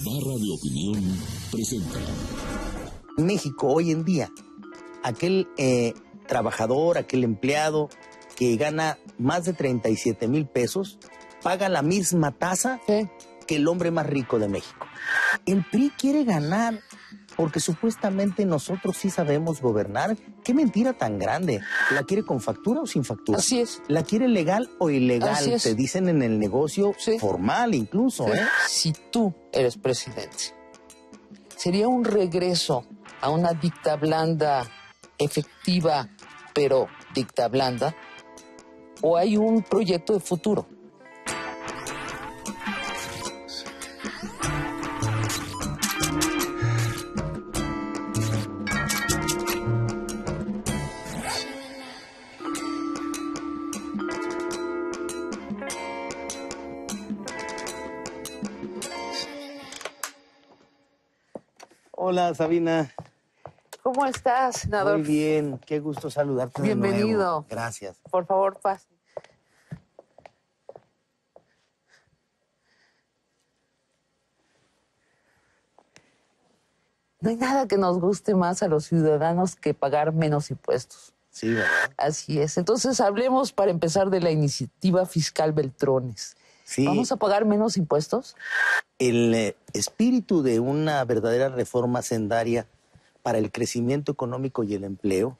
Barra de Opinión presenta. México hoy en día, aquel trabajador, aquel empleado que gana más de 37,000 pesos, paga la misma tasa que el hombre más rico de México. El PRI quiere ganar porque supuestamente nosotros sí sabemos gobernar. ¡Qué mentira tan grande! ¿La quiere con factura o sin factura? Así es. ¿La quiere legal o ilegal? Así es. Te dicen en el negocio formal incluso, Sí. ¿eh? Si tú eres presidente, sería un regreso a una dicta blanda efectiva, pero dicta blanda, o hay un proyecto de futuro. Hola, Sabina. ¿Cómo estás, senador? Muy bien, qué gusto saludarte de Bienvenido. nuevo. Gracias. Por favor, pase. No hay nada que nos guste más a los ciudadanos que pagar menos impuestos. Sí, ¿verdad? Así es. Entonces, hablemos para empezar de la iniciativa fiscal Beltrones. Sí. ¿Vamos a pagar menos impuestos? El espíritu de una verdadera reforma sendaria para el crecimiento económico y el empleo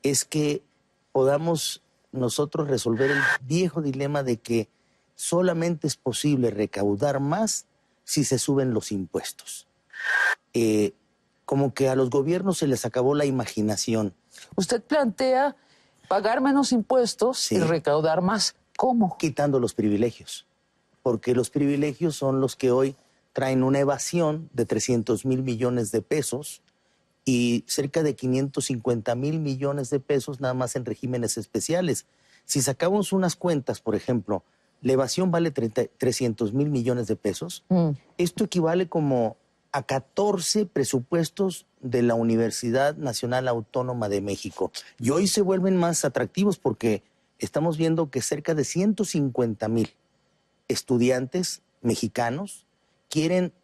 es que podamos nosotros resolver el viejo dilema de que solamente es posible recaudar más si se suben los impuestos. Como que a los gobiernos se les acabó la imaginación. Usted plantea pagar menos impuestos y recaudar más. ¿Cómo? Quitando los privilegios. Porque los privilegios son los que hoy traen una evasión de 300,000 millones de pesos y cerca de 550,000 millones de pesos nada más en regímenes especiales. Si sacamos unas cuentas, por ejemplo, la evasión vale 300,000 millones de pesos. Esto equivale como a 14 presupuestos de la Universidad Nacional Autónoma de México. Y hoy se vuelven más atractivos porque estamos viendo que cerca de 150,000 estudiantes mexicanos quieren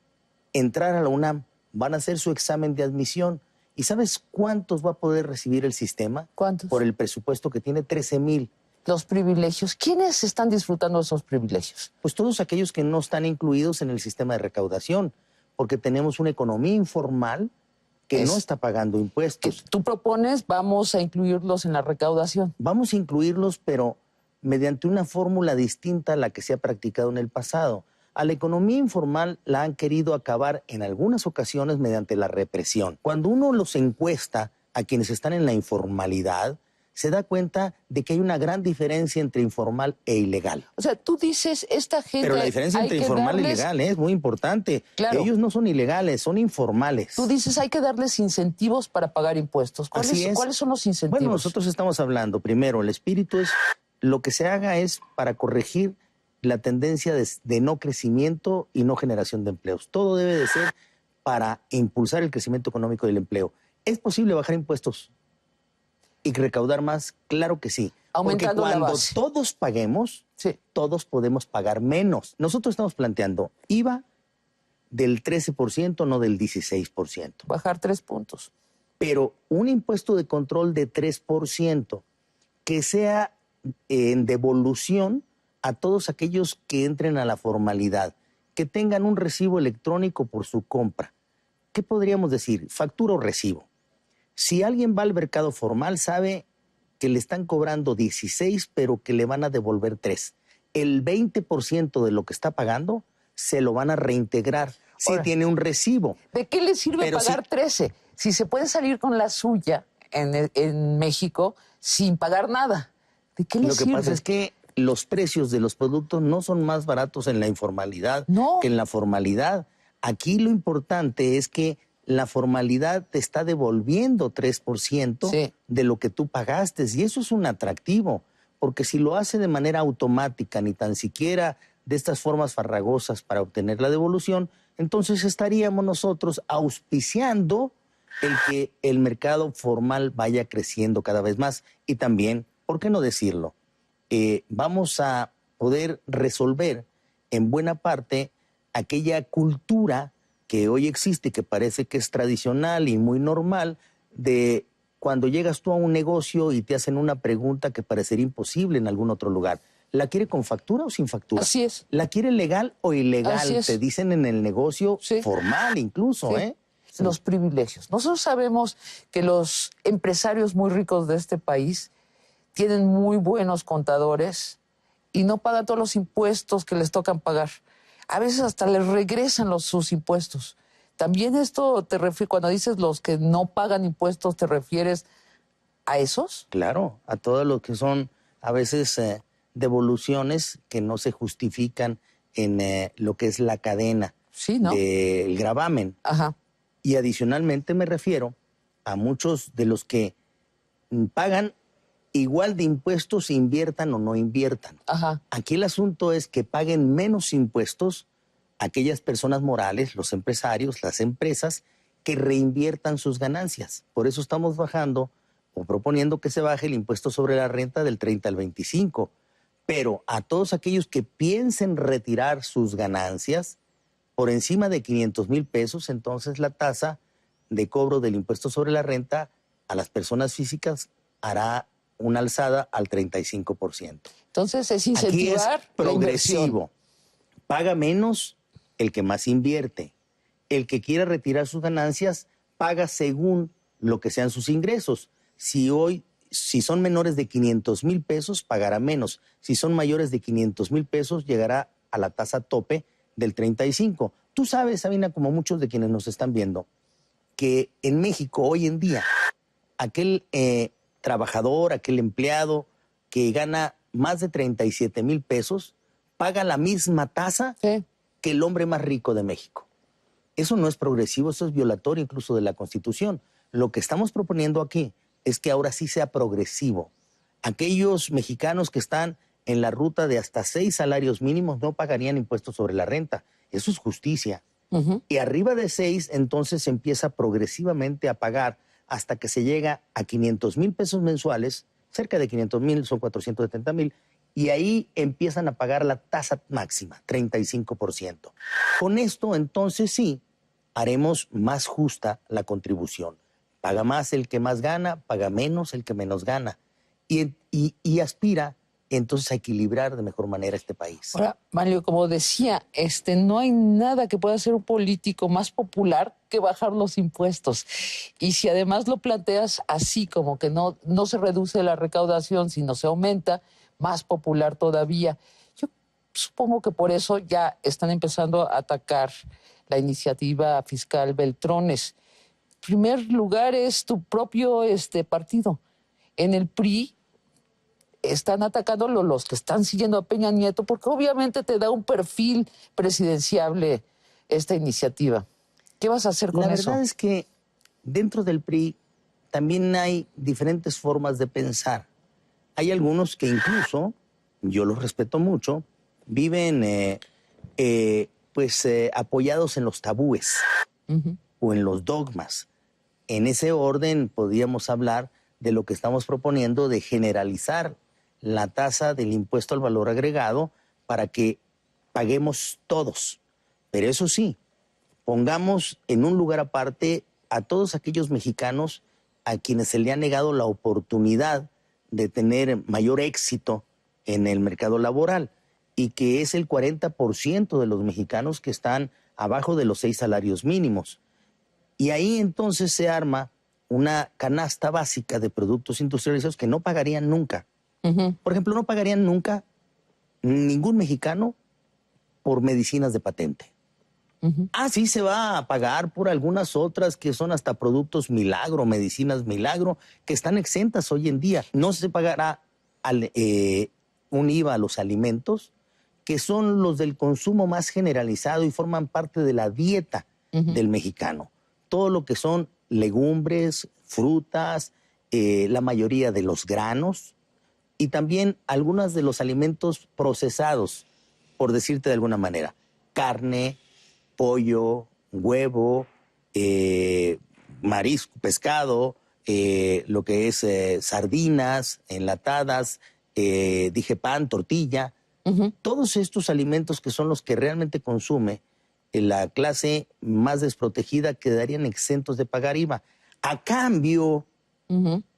entrar a la UNAM, van a hacer su examen de admisión. ¿Y sabes cuántos va a poder recibir el sistema? ¿Cuántos? Por el presupuesto que tiene, 13,000. Los privilegios. ¿Quiénes están disfrutando de esos privilegios? Pues todos aquellos que no están incluidos en el sistema de recaudación, porque tenemos una economía informal que no está pagando impuestos. Que tú propones, vamos a incluirlos en la recaudación. Vamos a incluirlos, pero mediante una fórmula distinta a la que se ha practicado en el pasado. A la economía informal la han querido acabar en algunas ocasiones mediante la represión. Cuando uno los encuesta a quienes están en la informalidad, se da cuenta de que hay una gran diferencia entre informal e ilegal. O sea, tú dices, esta gente... Pero la diferencia entre informal e ilegal es muy importante. Claro. Ellos no son ilegales, son informales. Tú dices, hay que darles incentivos para pagar impuestos. ¿Cuáles son los incentivos? Bueno, nosotros estamos hablando, primero, el espíritu es, lo que se haga es para corregir la tendencia de no crecimiento y no generación de empleos. Todo debe de ser para impulsar el crecimiento económico y el empleo. ¿Es posible bajar impuestos y recaudar más? Claro que sí. Aumentando porque cuando la base. todos paguemos, todos podemos pagar menos. Nosotros estamos planteando IVA del 13%, no del 16%. Bajar 3 puntos. Pero un impuesto de control de 3% que sea en devolución a todos aquellos que entren a la formalidad, que tengan un recibo electrónico por su compra. ¿Qué podríamos decir? Factura o recibo. Si alguien va al mercado formal, sabe que le están cobrando 16, pero que le van a devolver 3. El 20% de lo que está pagando se lo van a reintegrar si tiene un recibo. ¿De qué le sirve pagar 13? Si se puede salir con la suya en México sin pagar nada. ¿De qué le sirve? Lo que pasa es que los precios de los productos no son más baratos en la informalidad que en la formalidad. Aquí lo importante es que la formalidad te está devolviendo 3% de lo que tú pagaste. Y eso es un atractivo, porque si lo hace de manera automática, ni tan siquiera de estas formas farragosas para obtener la devolución, entonces estaríamos nosotros auspiciando el que el mercado formal vaya creciendo cada vez más. Y también, ¿por qué no decirlo? Vamos a poder resolver en buena parte aquella cultura que hoy existe, que parece que es tradicional y muy normal, de cuando llegas tú a un negocio y te hacen una pregunta que parecería imposible en algún otro lugar. ¿La quiere con factura o sin factura? Así es. ¿La quiere legal o ilegal? Así es. Te dicen en el negocio Sí. formal incluso, Sí. ¿eh? Los privilegios. Nosotros sabemos que los empresarios muy ricos de este país tienen muy buenos contadores y no pagan todos los impuestos que les tocan pagar. A veces hasta les regresan sus impuestos. También esto te refiere, cuando dices los que no pagan impuestos, ¿te refieres a esos? Claro, a todo lo que son a veces devoluciones que no se justifican en lo que es la cadena Sí, ¿no? del gravamen. Ajá. Y adicionalmente me refiero a muchos de los que pagan igual de impuestos, inviertan o no inviertan. Ajá. Aquí el asunto es que paguen menos impuestos aquellas personas morales, los empresarios, las empresas, que reinviertan sus ganancias. Por eso estamos bajando o proponiendo que se baje el impuesto sobre la renta del 30 al 25. Pero a todos aquellos que piensen retirar sus ganancias por encima de 500,000 pesos, entonces la tasa de cobro del impuesto sobre la renta a las personas físicas hará una alzada al 35%. Entonces es Aquí es incentivar la inversión. progresivo. Paga menos el que más invierte. El que quiera retirar sus ganancias paga según lo que sean sus ingresos. Si son menores de 500,000 pesos, pagará menos. Si son mayores de 500,000 pesos, llegará a la tasa tope del 35. Tú sabes, Sabina, como muchos de quienes nos están viendo, que en México hoy en día, aquel trabajador, aquel empleado que gana más de 37,000 pesos, paga la misma tasa Sí. que el hombre más rico de México. Eso no es progresivo, eso es violatorio incluso de la Constitución. Lo que estamos proponiendo aquí es que ahora sí sea progresivo. Aquellos mexicanos que están en la ruta de hasta 6 salarios mínimos no pagarían impuestos sobre la renta. Eso es justicia. Y arriba de 6, entonces se empieza progresivamente a pagar hasta que se llega a 500,000 pesos mensuales, cerca de 500,000, son 470,000, y ahí empiezan a pagar la tasa máxima, 35%. Con esto, entonces sí, haremos más justa la contribución. Paga más el que más gana, paga menos el que menos gana. Y aspira entonces a equilibrar de mejor manera este país. Ahora, Mario, como decía, no hay nada que pueda hacer un político más popular que bajar los impuestos. Y si además lo planteas así, como que no se reduce la recaudación, sino se aumenta, más popular todavía. Yo supongo que por eso ya están empezando a atacar la iniciativa fiscal Beltrones. En primer lugar es tu propio partido. En el PRI están atacando los que están siguiendo a Peña Nieto, porque obviamente te da un perfil presidenciable esta iniciativa. ¿Qué vas a hacer con eso? La verdad es que dentro del PRI también hay diferentes formas de pensar. Hay algunos que incluso, yo los respeto mucho, viven apoyados en los tabúes o en los dogmas. En ese orden podríamos hablar de lo que estamos proponiendo de generalizar la tasa del impuesto al valor agregado para que paguemos todos. Pero eso sí, pongamos en un lugar aparte a todos aquellos mexicanos a quienes se le ha negado la oportunidad de tener mayor éxito en el mercado laboral, y que es el 40% de los mexicanos que están abajo de los 6 salarios mínimos. Y ahí entonces se arma una canasta básica de productos industrializados que no pagarían nunca. Por ejemplo, no pagarían nunca ningún mexicano por medicinas de patente. Sí se va a pagar por algunas otras que son hasta productos milagro, medicinas milagro, que están exentas hoy en día. No se pagará un IVA a los alimentos, que son los del consumo más generalizado y forman parte de la dieta del mexicano. Todo lo que son legumbres, frutas, la mayoría de los granos, y también algunos de los alimentos procesados, por decirte de alguna manera. Carne, pollo, huevo, marisco, pescado, lo que es sardinas, enlatadas, dije pan, tortilla. Todos estos alimentos que son los que realmente consume la clase más desprotegida quedarían exentos de pagar IVA. A cambio,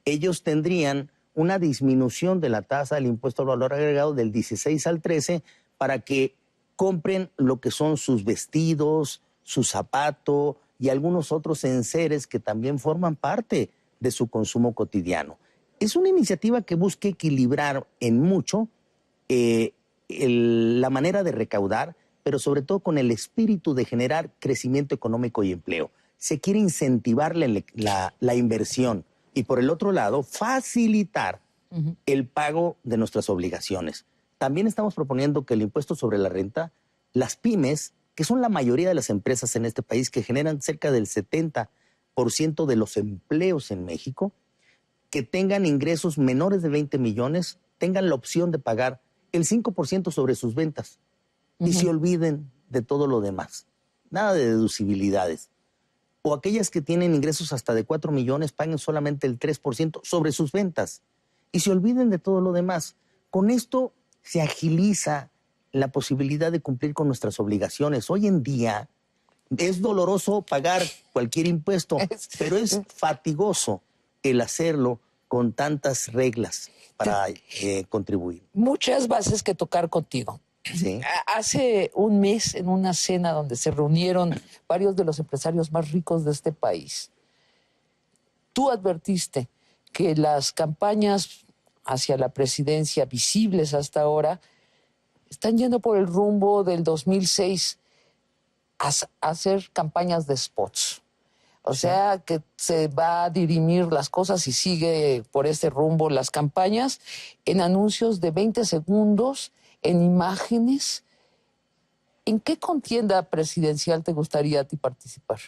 ellos tendrían una disminución de la tasa del impuesto al valor agregado del 16 al 13 para que compren lo que son sus vestidos, su zapato y algunos otros enseres que también forman parte de su consumo cotidiano. Es una iniciativa que busca equilibrar en mucho la manera de recaudar, pero sobre todo con el espíritu de generar crecimiento económico y empleo. Se quiere incentivar la inversión y, por el otro lado, facilitar el pago de nuestras obligaciones. También estamos proponiendo que el impuesto sobre la renta, las pymes, que son la mayoría de las empresas en este país, que generan cerca del 70% de los empleos en México, que tengan ingresos menores de 20 millones, tengan la opción de pagar el 5% sobre sus ventas y se olviden de todo lo demás. Nada de deducibilidades. O aquellas que tienen ingresos hasta de 4 millones paguen solamente el 3% sobre sus ventas y se olviden de todo lo demás. Con esto se agiliza la posibilidad de cumplir con nuestras obligaciones. Hoy en día es doloroso pagar cualquier impuesto, pero es fatigoso el hacerlo con tantas reglas para contribuir. Muchas bases que tocar contigo. Sí. Hace un mes, en una cena donde se reunieron varios de los empresarios más ricos de este país, tú advertiste que las campañas hacia la presidencia visibles hasta ahora están yendo por el rumbo del 2006 a hacer campañas de spots. O sea, que se va a dirimir las cosas y sigue por este rumbo las campañas en anuncios de 20 segundos, en imágenes. ¿En qué contienda presidencial te gustaría a ti participar?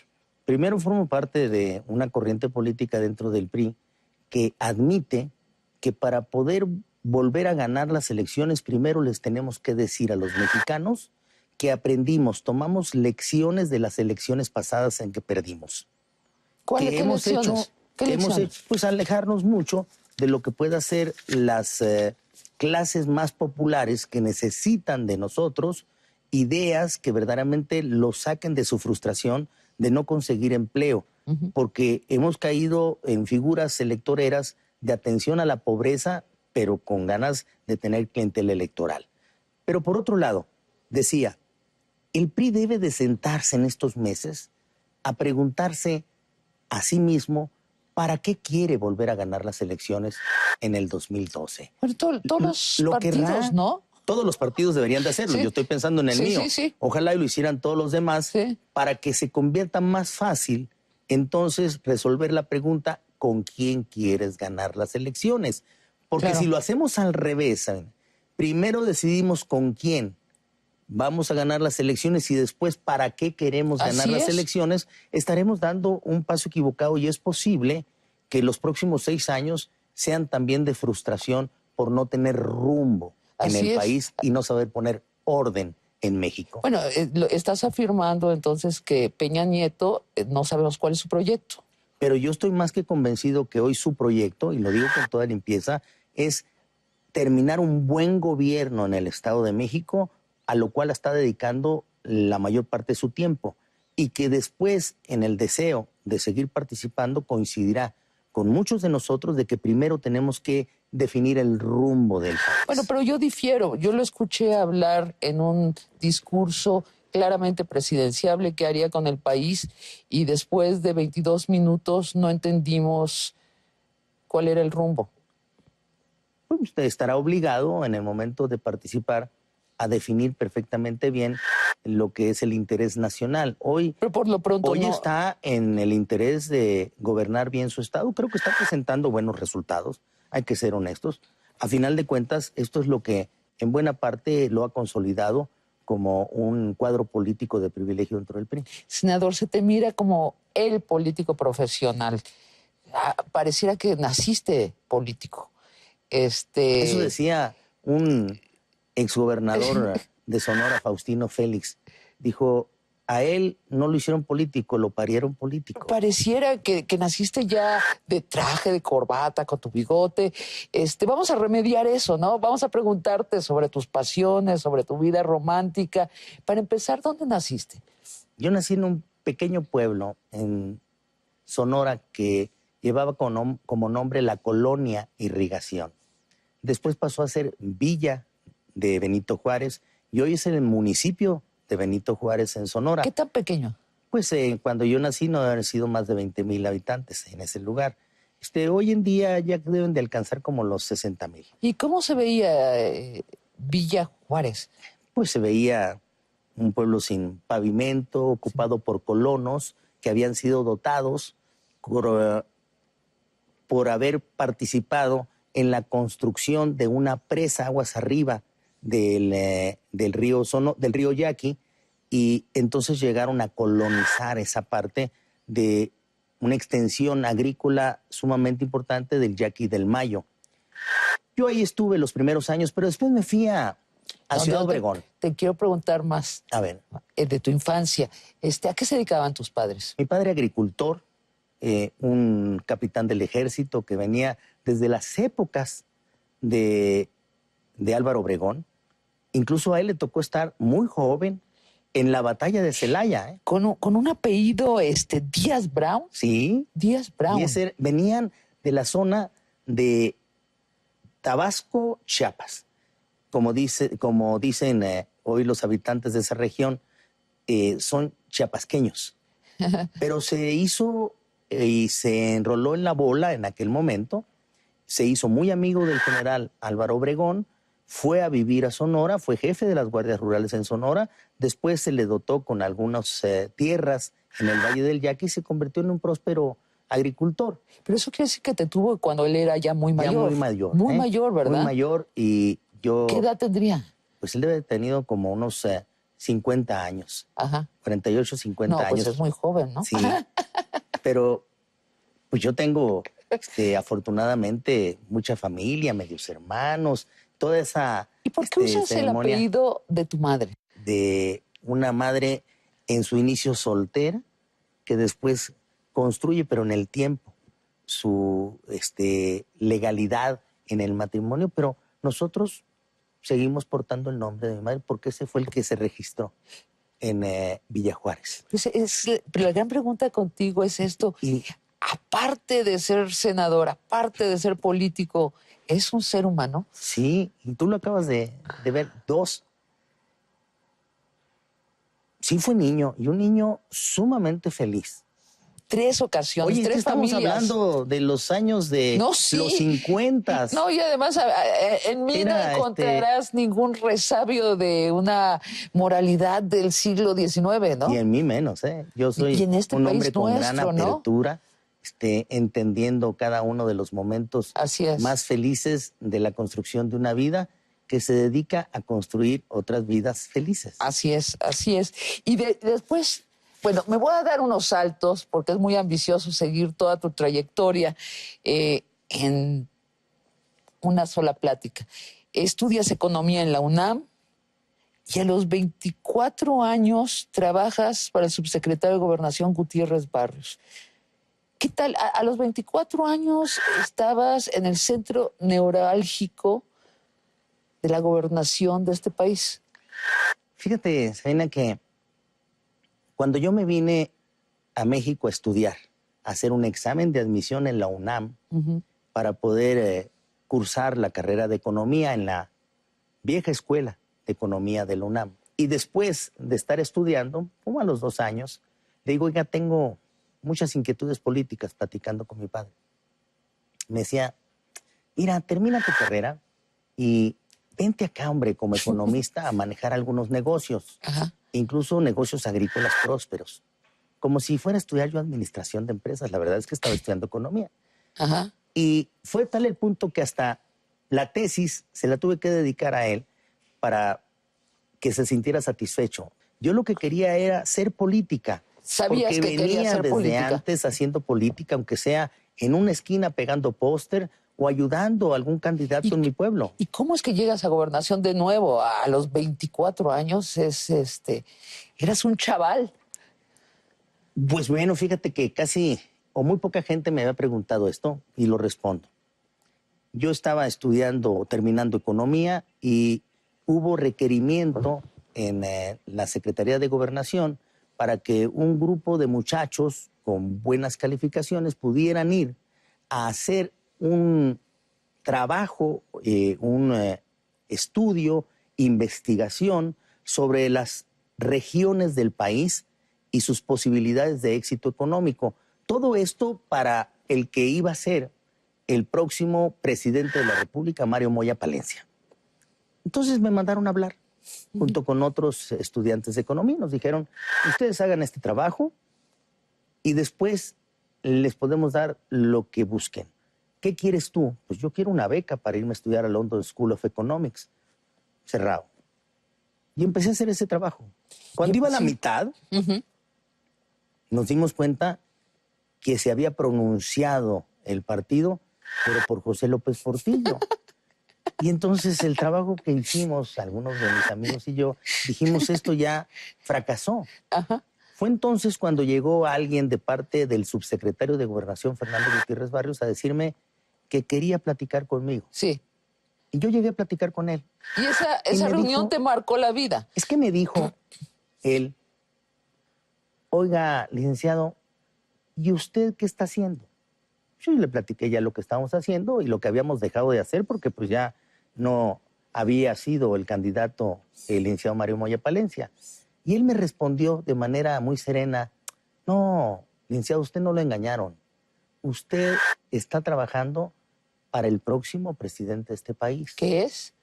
Primero, formo parte de una corriente política dentro del PRI que admite que para poder volver a ganar las elecciones, primero les tenemos que decir a los mexicanos que aprendimos, tomamos lecciones de las elecciones pasadas en que perdimos. ¿Cuáles lecciones? Hemos hecho, pues, alejarnos mucho de lo que puedan ser las clases más populares que necesitan de nosotros ideas que verdaderamente los saquen de su frustración de no conseguir empleo, porque hemos caído en figuras electoreras de atención a la pobreza, pero con ganas de tener clientela electoral. Pero por otro lado, decía, el PRI debe de sentarse en estos meses a preguntarse a sí mismo ¿para qué quiere volver a ganar las elecciones en el 2012? Bueno, todos los partidos, ¿no? Todos los partidos deberían de hacerlo. Sí. Yo estoy pensando en el mío. Sí. Ojalá y lo hicieran todos los demás para que se convierta más fácil entonces resolver la pregunta ¿con quién quieres ganar las elecciones? Porque si lo hacemos al revés, ¿saben? Primero decidimos con quién vamos a ganar las elecciones y después para qué queremos ganar las elecciones, estaremos dando un paso equivocado y es posible que los próximos 6 años sean también de frustración por no tener rumbo en el país y no saber poner orden en México. Bueno, estás afirmando entonces que Peña Nieto no sabemos cuál es su proyecto. Pero yo estoy más que convencido que hoy su proyecto, y lo digo con toda limpieza, es terminar un buen gobierno en el Estado de México, a lo cual está dedicando la mayor parte de su tiempo, y que después, en el deseo de seguir participando, coincidirá con muchos de nosotros de que primero tenemos que definir el rumbo del país. Bueno, pero yo difiero. Yo lo escuché hablar en un discurso claramente presidenciable que haría con el país y después de 22 minutos no entendimos cuál era el rumbo. Pues usted estará obligado en el momento de participar a definir perfectamente bien lo que es el interés nacional. Hoy, pero por lo pronto hoy está en el interés de gobernar bien su estado. Creo que está presentando buenos resultados, hay que ser honestos. A final de cuentas, esto es lo que en buena parte lo ha consolidado como un cuadro político de privilegio dentro del PRI. Senador, se te mira como el político profesional. Pareciera que naciste político. Eso decía un exgobernador de Sonora, Faustino Félix. Dijo, a él no lo hicieron político, lo parieron político. Pareciera que naciste ya de traje, de corbata, con tu bigote. Vamos a remediar eso, ¿no? Vamos a preguntarte sobre tus pasiones, sobre tu vida romántica. Para empezar, ¿dónde naciste? Yo nací en un pequeño pueblo en Sonora que llevaba como nombre la Colonia Irrigación. Después pasó a ser Villa de Benito Juárez y hoy es el municipio de Benito Juárez en Sonora. ¿Qué tan pequeño? Pues cuando yo nací no habían sido más de 20,000 habitantes en ese lugar. Hoy en día ya deben de alcanzar como los 60,000. ¿Y cómo se veía Villa Juárez? Pues se veía un pueblo sin pavimento, ocupado por colonos que habían sido dotados por haber participado en la construcción de una presa aguas arriba del río Yaqui, y entonces llegaron a colonizar esa parte de una extensión agrícola sumamente importante del Yaqui del Mayo. Yo ahí estuve los primeros años, pero después me fui a Ciudad Obregón. Te quiero preguntar más. A ver. De tu infancia. ¿A qué se dedicaban tus padres? Mi padre agricultor, un capitán del ejército que venía desde las épocas de Álvaro Obregón. Incluso a él le tocó estar muy joven en la batalla de Celaya. Con un apellido Díaz Brown. Sí. Díaz Brown. Venían de la zona de Tabasco, Chiapas. Como dicen hoy los habitantes de esa región, son chiapasqueños. Pero se hizo y se enroló en la bola en aquel momento, se hizo muy amigo del general Álvaro Obregón, fue a vivir a Sonora, fue jefe de las guardias rurales en Sonora, después se le dotó con algunas tierras en el Valle del Yaqui y se convirtió en un próspero agricultor. Pero eso quiere decir que te tuvo cuando él era ya muy mayor. Ya muy mayor. Muy mayor, ¿verdad? Muy mayor, y yo... ¿Qué edad tendría? Pues él debe haber tenido como unos 50 años. Ajá. 48, 50 años. No, pues es muy joven, ¿no? Sí. Pero pues yo tengo, afortunadamente, mucha familia, medios hermanos, toda esa... ¿Y por qué usas el apellido de tu madre? De una madre en su inicio soltera, que después construye, pero en el tiempo, su legalidad en el matrimonio, pero nosotros seguimos portando el nombre de mi madre porque ese fue el que se registró en Villa Juárez. Pues pero la gran pregunta contigo es esto. Y, aparte de ser senador, aparte de ser político, ¿es un ser humano? Sí, y tú lo acabas de ver. 2. Sí fue niño, y un niño sumamente feliz. 3 ocasiones, Oye, 3 estamos familias. hablando de los años de los 50. No, y además en mí no encontrarás ningún resabio de una moralidad del siglo XIX, ¿no? Y en mí menos, ¿eh? Yo soy un hombre con gran apertura, entendiendo cada uno de los momentos más felices de la construcción de una vida que se dedica a construir otras vidas felices. Así es, así es. Y después... Bueno, me voy a dar unos saltos porque es muy ambicioso seguir toda tu trayectoria en una sola plática. Estudias economía en la UNAM y a los 24 años trabajas para el subsecretario de Gobernación Gutiérrez Barrios. ¿Qué tal? A los 24 años estabas en el centro neurálgico de la gobernación de este país. Fíjate, Sabina, que cuando yo me vine a México a estudiar, a hacer un examen de admisión en la UNAM para poder cursar la carrera de economía en la vieja escuela de economía de la UNAM. Y después de estar estudiando, como a los 2 años, le digo, oiga, tengo muchas inquietudes políticas platicando con mi padre. Me decía, mira, termina tu carrera y vente acá, hombre, como economista a manejar algunos negocios. Ajá. Incluso negocios agrícolas prósperos, como si fuera a estudiar yo administración de empresas. La verdad es que estaba estudiando economía. Ajá. Y fue tal el punto que hasta la tesis se la tuve que dedicar a él para que se sintiera satisfecho. Yo lo que quería era ser política. ¿Sabías porque que querías venía ser desde política? antes haciendo política, aunque sea en una esquina pegando póster o ayudando a algún candidato en mi pueblo. ¿Y cómo es que llegas a gobernación de nuevo a los 24 años? Eras un chaval. Pues bueno, fíjate que casi o muy poca gente me había preguntado esto y lo respondo. Yo estaba estudiando, terminando economía, y hubo requerimiento en la Secretaría de Gobernación para que un grupo de muchachos con buenas calificaciones pudieran ir a hacer un trabajo, un estudio, investigación sobre las regiones del país y sus posibilidades de éxito económico. Todo esto para el que iba a ser el próximo presidente de la República, Mario Moya Palencia. Entonces me mandaron a hablar junto con otros estudiantes de economía. Nos dijeron, ustedes hagan este trabajo y después les podemos dar lo que busquen. ¿Qué quieres tú? Pues yo quiero una beca para irme a estudiar a London School of Economics. Cerrado. Y empecé a hacer ese trabajo. Cuando iba a la mitad, nos dimos cuenta que se había pronunciado el partido, pero por José López Portillo. Y entonces el trabajo que hicimos, algunos de mis amigos y yo, dijimos, esto ya fracasó. Ajá. Fue entonces cuando llegó alguien de parte del subsecretario de Gobernación, Fernando Gutiérrez Barrios, a decirme que quería platicar conmigo. Sí. Y yo llegué a platicar con él. ¿Y esa reunión te marcó la vida? Es que me dijo él, oiga, licenciado, ¿y usted qué está haciendo? Yo le platiqué ya lo que estábamos haciendo y lo que habíamos dejado de hacer porque pues ya no había sido el candidato el licenciado Mario Moya Palencia. Y él me respondió de manera muy serena, no, licenciado, usted no lo engañaron. Usted está trabajando para el próximo presidente de este país. ¿Qué es?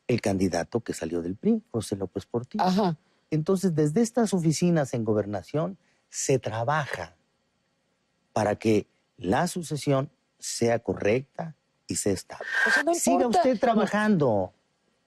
El candidato que salió del PRI, José López Portillo. Ajá. Entonces, desde estas oficinas en Gobernación se trabaja para que la sucesión sea correcta y sea estable. O sea, no Siga importa. usted trabajando,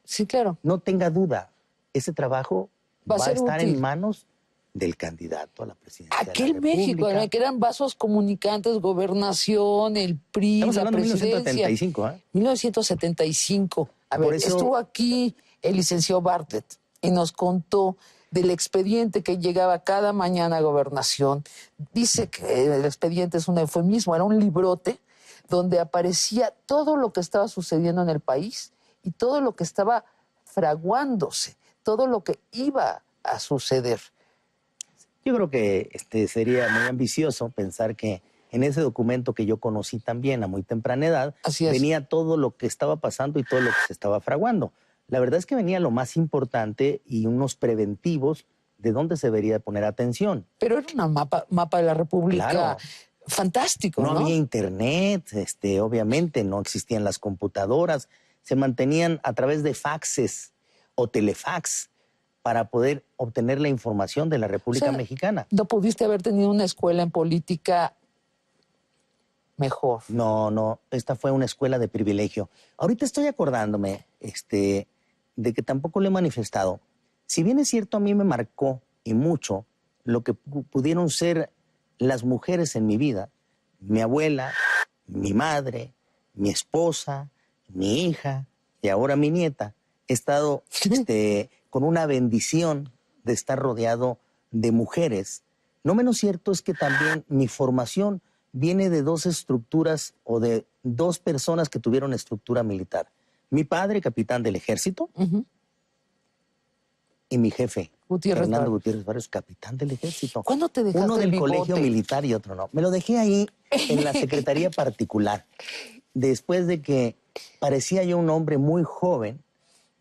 Sí, claro. no tenga duda. Ese trabajo Va a va a ser estar útil. en manos del candidato a la presidencia Aquí de la en México, República. que eran vasos comunicantes, Gobernación, el PRI, Estamos la hablando de presidencia. 1975, ¿eh? 1975. A Por ver, eso- estuvo aquí el licenciado Bartlett y nos contó del expediente que llegaba cada mañana a Gobernación. Dice que el expediente es un eufemismo, era un librote donde aparecía todo lo que estaba sucediendo en el país y todo lo que estaba fraguándose, todo lo que iba a suceder. Yo creo que sería muy ambicioso pensar que en ese documento que yo conocí también a muy temprana edad, Así es. venía todo lo que estaba pasando y todo lo que se estaba fraguando. La verdad es que venía lo más importante y unos preventivos de dónde se debería poner atención. Pero era un mapa de la República Claro. fantástico, No ¿no? había internet, obviamente no existían las computadoras, se mantenían a través de faxes o telefax para poder obtener la información de la República O sea, Mexicana. No pudiste haber tenido una escuela en política mejor. No, esta fue una escuela de privilegio. Ahorita estoy acordándome, de que tampoco lo he manifestado. Si bien es cierto, a mí me marcó y mucho lo que pudieron ser las mujeres en mi vida, mi abuela, mi madre, mi esposa, mi hija y ahora mi nieta. He estado con una bendición de estar rodeado de mujeres. No menos cierto es que también mi formación viene de dos estructuras o de dos personas que tuvieron estructura militar. Mi padre, capitán del ejército, y mi jefe, Gutiérrez Fernando Barrios. Gutiérrez Barrios, capitán del ejército. ¿Cuándo te dejaste Uno el del bigote? colegio militar y otro no. Me lo dejé ahí en la secretaría particular. Después de que parecía yo un hombre muy joven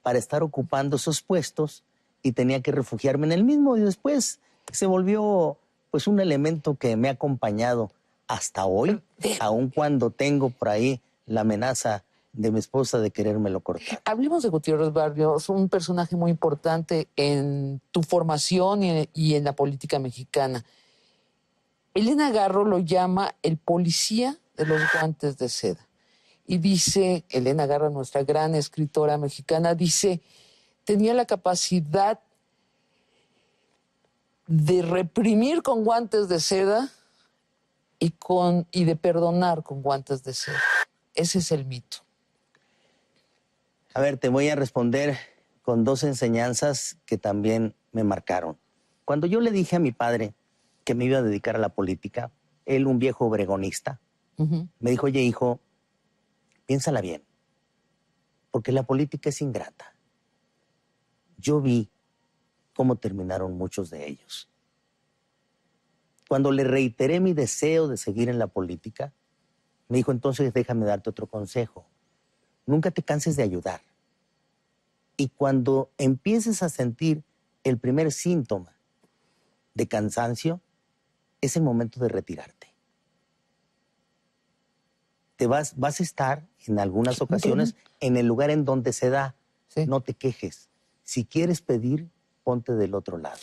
para estar ocupando esos puestos y tenía que refugiarme en el mismo. Y después se volvió pues un elemento que me ha acompañado hasta hoy, aun cuando tengo por ahí la amenaza de mi esposa de querérmelo cortar. Hablemos de Gutiérrez Barrios, un personaje muy importante en tu formación y en la política mexicana. Elena Garro lo llama el policía de los guantes de seda. Y dice, Elena Garro, nuestra gran escritora mexicana, dice, tenía la capacidad de reprimir con guantes de seda y de perdonar con guantes de seda. Ese es el mito. A ver, te voy a responder con dos enseñanzas que también me marcaron. Cuando yo le dije a mi padre que me iba a dedicar a la política, él, un viejo obregonista, me dijo, oye, hijo, piénsala bien, porque la política es ingrata. Yo vi cómo terminaron muchos de ellos. Cuando le reiteré mi deseo de seguir en la política, me dijo, entonces déjame darte otro consejo. Nunca te canses de ayudar. Y cuando empieces a sentir el primer síntoma de cansancio, es el momento de retirarte. Vas a estar en algunas ocasiones en el lugar en donde se da. Sí. No te quejes. Si quieres pedir, ponte del otro lado.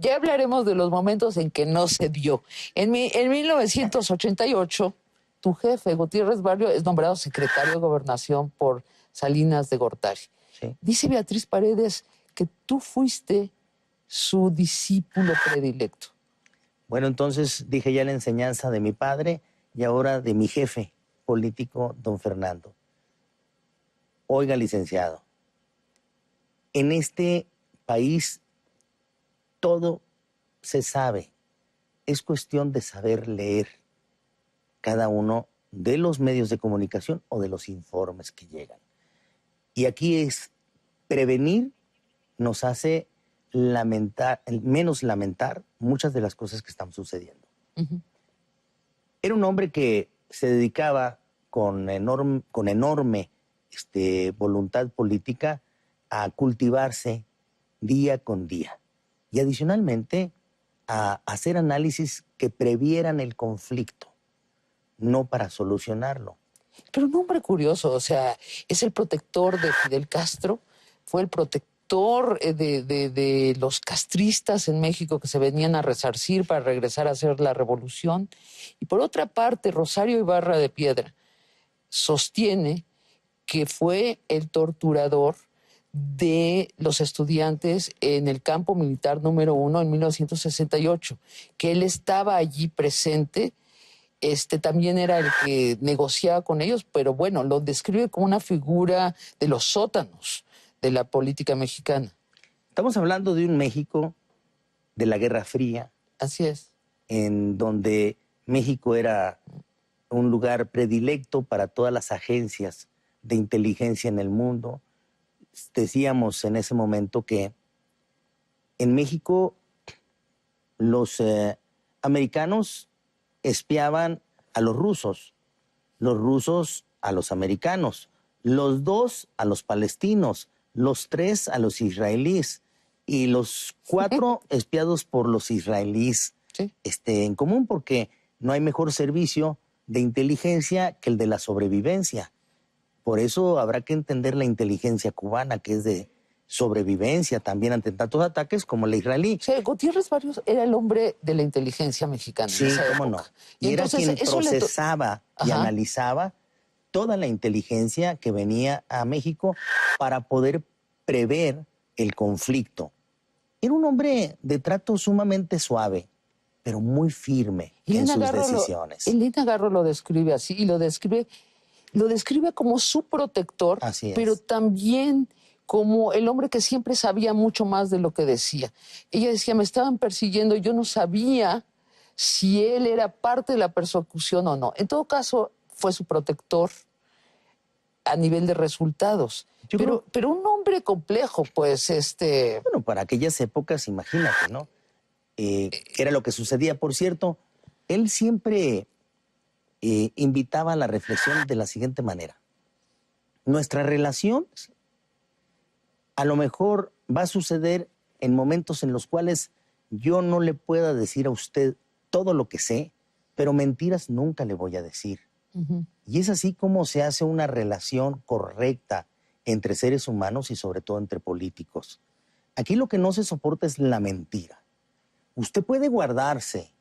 Ya hablaremos de los momentos en que no se dio. En 1988, tu jefe, Gutiérrez Barrio, es nombrado secretario de Gobernación por Salinas de Gortari. Sí. Dice Beatriz Paredes que tú fuiste su discípulo predilecto. Bueno, entonces dije ya la enseñanza de mi padre y ahora de mi jefe político, don Fernando. Oiga, licenciado, en este país todo se sabe. Es cuestión de saber leer cada uno de los medios de comunicación o de los informes que llegan. Y aquí es prevenir nos hace menos lamentar muchas de las cosas que están sucediendo. Uh-huh. Era un hombre que se dedicaba con enorme voluntad política a cultivarse día con día y adicionalmente a hacer análisis que previeran el conflicto, no para solucionarlo. Pero un hombre curioso, o sea, es el protector de Fidel Castro, fue el protector de los castristas en México que se venían a resarcir para regresar a hacer la revolución. Y por otra parte, Rosario Ibarra de Piedra sostiene que fue el torturador de los estudiantes en el campo militar número 1 en 1968, que él estaba allí presente. También era el que negociaba con ellos, pero bueno, lo describe como una figura de los sótanos de la política mexicana. Estamos hablando de un México de la Guerra Fría. Así es. En donde México era un lugar predilecto para todas las agencias de inteligencia en el mundo. Decíamos en ese momento que en México los americanos espiaban a los rusos a los americanos, los dos a los palestinos, los tres a los israelíes y los cuatro espiados por los israelíes. Sí. En común, porque no hay mejor servicio de inteligencia que el de la sobrevivencia. Por eso habrá que entender la inteligencia cubana, que es de sobrevivencia también ante tantos ataques como la israelí. O sea, Gutiérrez Barrios era el hombre de la inteligencia mexicana. Sí, en esa cómo época. no. Y era entonces, quien procesaba y Ajá. analizaba toda la inteligencia que venía a México para poder prever el conflicto. Era un hombre de trato sumamente suave, pero muy firme en sus decisiones. Elena Garro lo describe así y lo describe como su protector, Así es. pero también como el hombre que siempre sabía mucho más de lo que decía. Ella decía, me estaban persiguiendo, yo no sabía si él era parte de la persecución o no. En todo caso, fue su protector a nivel de resultados. Pero un hombre complejo, pues, Bueno, para aquellas épocas, imagínate, ¿no? Era lo que sucedía. Por cierto, él siempre invitaba a la reflexión de la siguiente manera. Nuestra relación a lo mejor va a suceder en momentos en los cuales yo no le pueda decir a usted todo lo que sé, pero mentiras nunca le voy a decir. Uh-huh. Y es así como se hace una relación correcta entre seres humanos y sobre todo entre políticos. Aquí lo que no se soporta es la mentira. Usted puede guardarse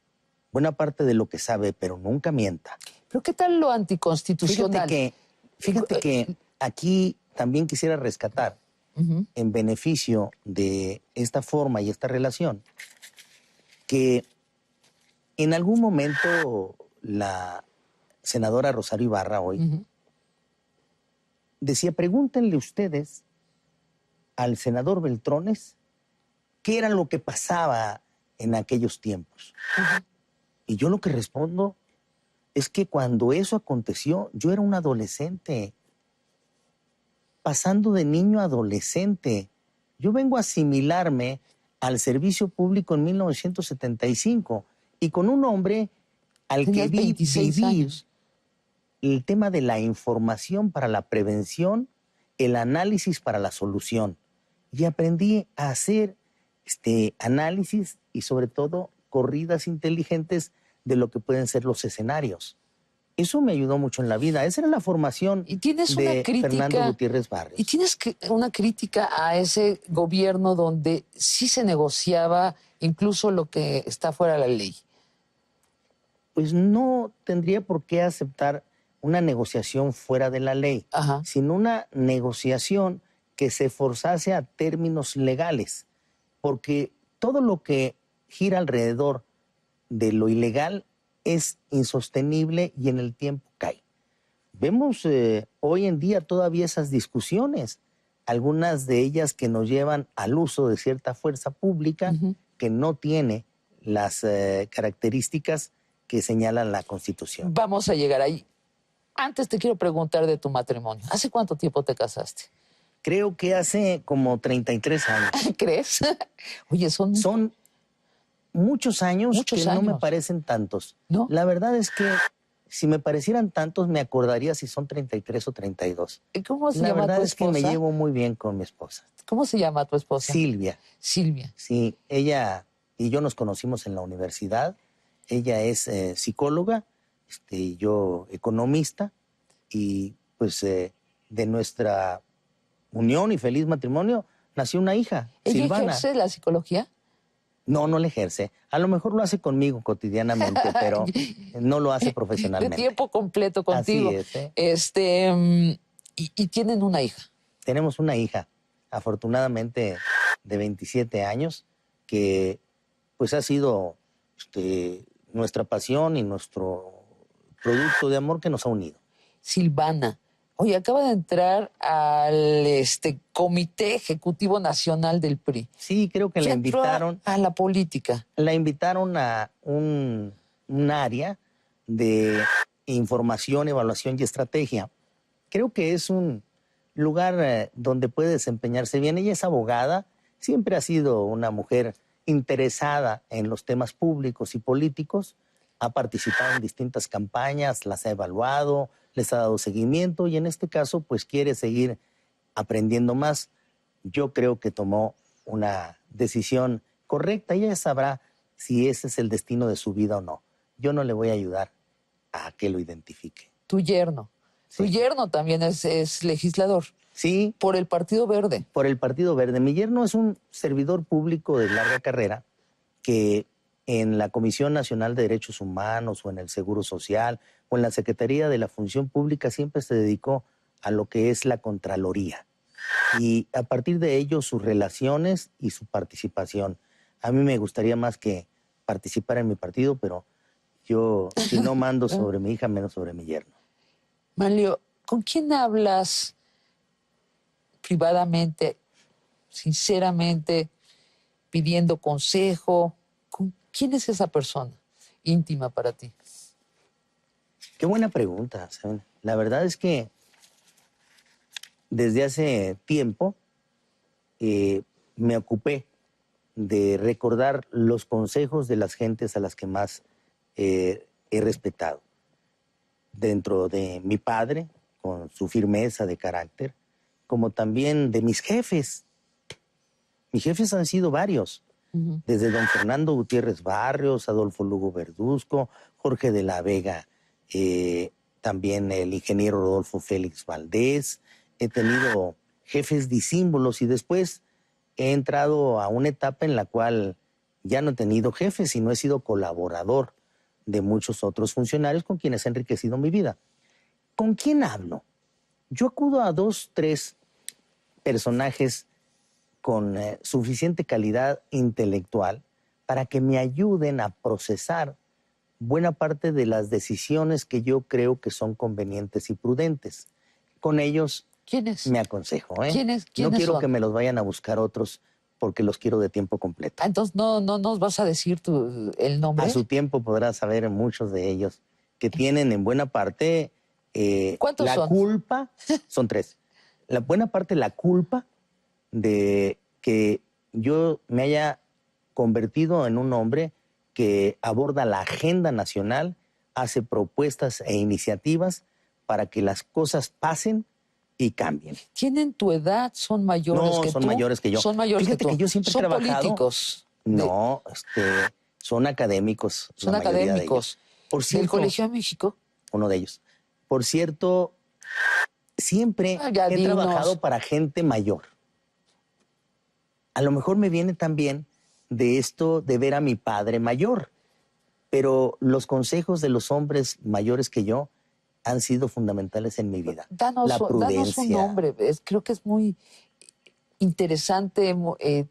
buena parte de lo que sabe, pero nunca mienta. Pero ¿qué tal lo anticonstitucional? Fíjate que aquí también quisiera rescatar, uh-huh, en beneficio de esta forma y esta relación, que en algún momento la senadora Rosario Ibarra hoy uh-huh, decía, pregúntenle ustedes al senador Beltrones qué era lo que pasaba en aquellos tiempos. uh-huh. Y yo lo que respondo es que cuando eso aconteció, yo era un adolescente, pasando de niño a adolescente. Yo vengo a asimilarme al servicio público en 1975 y con un hombre al que Tenías vi 26 vivir años. el tema de la información para la prevención, el análisis para la solución. Y aprendí a hacer análisis y sobre todo corridas inteligentes de lo que pueden ser los escenarios. Eso me ayudó mucho en la vida. Esa era la formación Y tienes una de crítica. Fernando Gutiérrez Barrios. Y tienes una crítica a ese gobierno donde sí se negociaba incluso lo que está fuera de la ley. Pues no tendría por qué aceptar una negociación fuera de la ley, Ajá. sino una negociación que se forzase a términos legales, porque todo lo que gira alrededor de lo ilegal es insostenible y en el tiempo cae. Vemos hoy en día todavía esas discusiones, algunas de ellas que nos llevan al uso de cierta fuerza pública que no tiene las características que señala la Constitución. Vamos a llegar ahí. Antes te quiero preguntar de tu matrimonio. ¿Hace cuánto tiempo te casaste? Creo que hace como 33 años. ¿Crees? Oye, son muchos años muchos que años. no me parecen tantos. ¿No? La verdad es que si me parecieran tantos, me acordaría si son 33 o 32. ¿Cómo se La llama verdad tu es que esposa? me llevo muy bien con mi esposa. ¿Cómo se llama tu esposa? Silvia. Silvia. Sí, ella y yo nos conocimos en la universidad. Ella es psicóloga, y yo economista, y pues de nuestra unión y feliz matrimonio nació una hija, ¿Ella Silvana. ejerce la psicología? No, no le ejerce. A lo mejor lo hace conmigo cotidianamente, pero no lo hace profesionalmente. De tiempo completo contigo. Así es, y tienen una hija. Tenemos una hija, afortunadamente de 27 años, que pues ha sido nuestra pasión y nuestro producto de amor que nos ha unido. Silvana. Oye, acaba de entrar al Comité Ejecutivo Nacional del PRI. Sí, creo que la Ya entró invitaron. a la política. La invitaron a un área de información, evaluación y estrategia. Creo que es un lugar donde puede desempeñarse bien. Ella es abogada, siempre ha sido una mujer interesada en los temas públicos y políticos, ha participado en distintas campañas, las ha evaluado, les ha dado seguimiento y en este caso pues quiere seguir aprendiendo más. Yo creo que tomó una decisión correcta y ella sabrá si ese es el destino de su vida o no. Yo no le voy a ayudar a que lo identifique. Tu yerno. Sí. Tu yerno también es legislador. Sí. Por el Partido Verde. Por el Partido Verde. Mi yerno es un servidor público de larga carrera que en la Comisión Nacional de Derechos Humanos o en el Seguro Social o en la Secretaría de la Función Pública siempre se dedicó a lo que es la Contraloría. Y a partir de ello sus relaciones y su participación. A mí me gustaría más que participara en mi partido, pero yo si no mando sobre mi hija, menos sobre mi yerno. Manlio, ¿con quién hablas privadamente, sinceramente, pidiendo consejo? ¿Quién es esa persona íntima para ti? Qué buena pregunta, ¿saben? La verdad es que desde hace tiempo me ocupé de recordar los consejos de las gentes a las que más he respetado. Dentro de mi padre, con su firmeza de carácter, como también de mis jefes. Mis jefes han sido varios, desde don Fernando Gutiérrez Barrios, Adolfo Lugo Verduzco, Jorge de la Vega, también el ingeniero Rodolfo Félix Valdés. He tenido jefes disímbolos y después he entrado a una etapa en la cual ya no he tenido jefes, sino he sido colaborador de muchos otros funcionarios con quienes he enriquecido mi vida. ¿Con quién hablo? Yo acudo a 2, 3 personajes con suficiente calidad intelectual para que me ayuden a procesar buena parte de las decisiones que yo creo que son convenientes y prudentes. Con ellos me aconsejo. ¿Quiénes no quiero son? que me los vayan a buscar otros porque los quiero de tiempo completo. Entonces no nos vas a decir el nombre. A su tiempo podrás saber muchos de ellos que tienen en buena parte ¿Cuántos la son? culpa. Son 3. La buena parte la culpa de que yo me haya convertido en un hombre que aborda la agenda nacional, hace propuestas e iniciativas para que las cosas pasen y cambien. ¿Tienen tu edad? ¿Son mayores que tú? No, son mayores que yo. Son mayores Fíjate que tú. que yo siempre he ¿Son trabajado... políticos? No, son académicos. Son la mayoría de académicos. ellos. Por cierto, ¿Del Colegio de México? Uno de ellos. Por cierto, siempre Ya he dinos. trabajado para gente mayor. A lo mejor me viene también de esto de ver a mi padre mayor, pero los consejos de los hombres mayores que yo han sido fundamentales en mi vida. Danos un nombre. Creo que es muy interesante,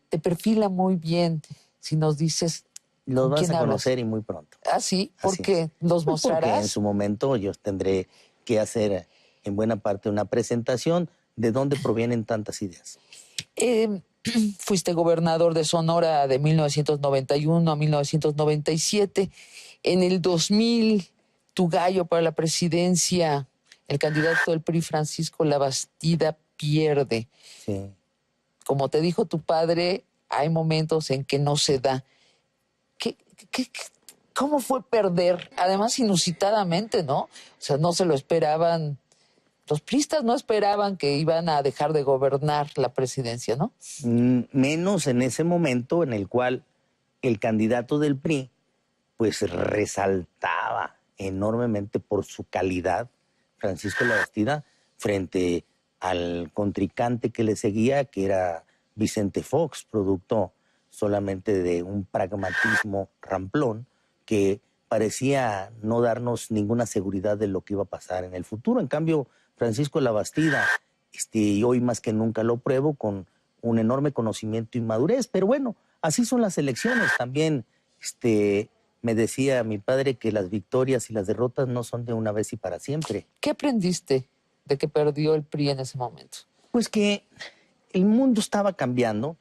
te perfila muy bien si nos dices Los con vas quién a hablas. conocer y muy pronto. ¿Ah, sí? ¿Por Así qué? es. ¿Los Pues porque mostrarás? en su momento yo tendré que hacer en buena parte una presentación de dónde provienen tantas ideas. Fuiste gobernador de Sonora de 1991 a 1997. En el 2000, tu gallo para la presidencia, el candidato del PRI, Francisco Labastida, pierde. Sí. Como te dijo tu padre, hay momentos en que no se da. ¿Cómo fue perder? Además, inusitadamente, ¿no? O sea, no se lo esperaban. Los priistas no esperaban que iban a dejar de gobernar la presidencia, ¿no? Menos en ese momento en el cual el candidato del PRI pues resaltaba enormemente por su calidad, Francisco Labastida, frente al contrincante que le seguía, que era Vicente Fox, producto solamente de un pragmatismo ramplón que parecía no darnos ninguna seguridad de lo que iba a pasar en el futuro. En cambio, Francisco Labastida, y hoy más que nunca lo pruebo, con un enorme conocimiento y madurez. Pero bueno, así son las elecciones. También me decía mi padre que las victorias y las derrotas no son de una vez y para siempre. ¿Qué aprendiste de que perdió el PRI en ese momento? Pues que el mundo estaba cambiando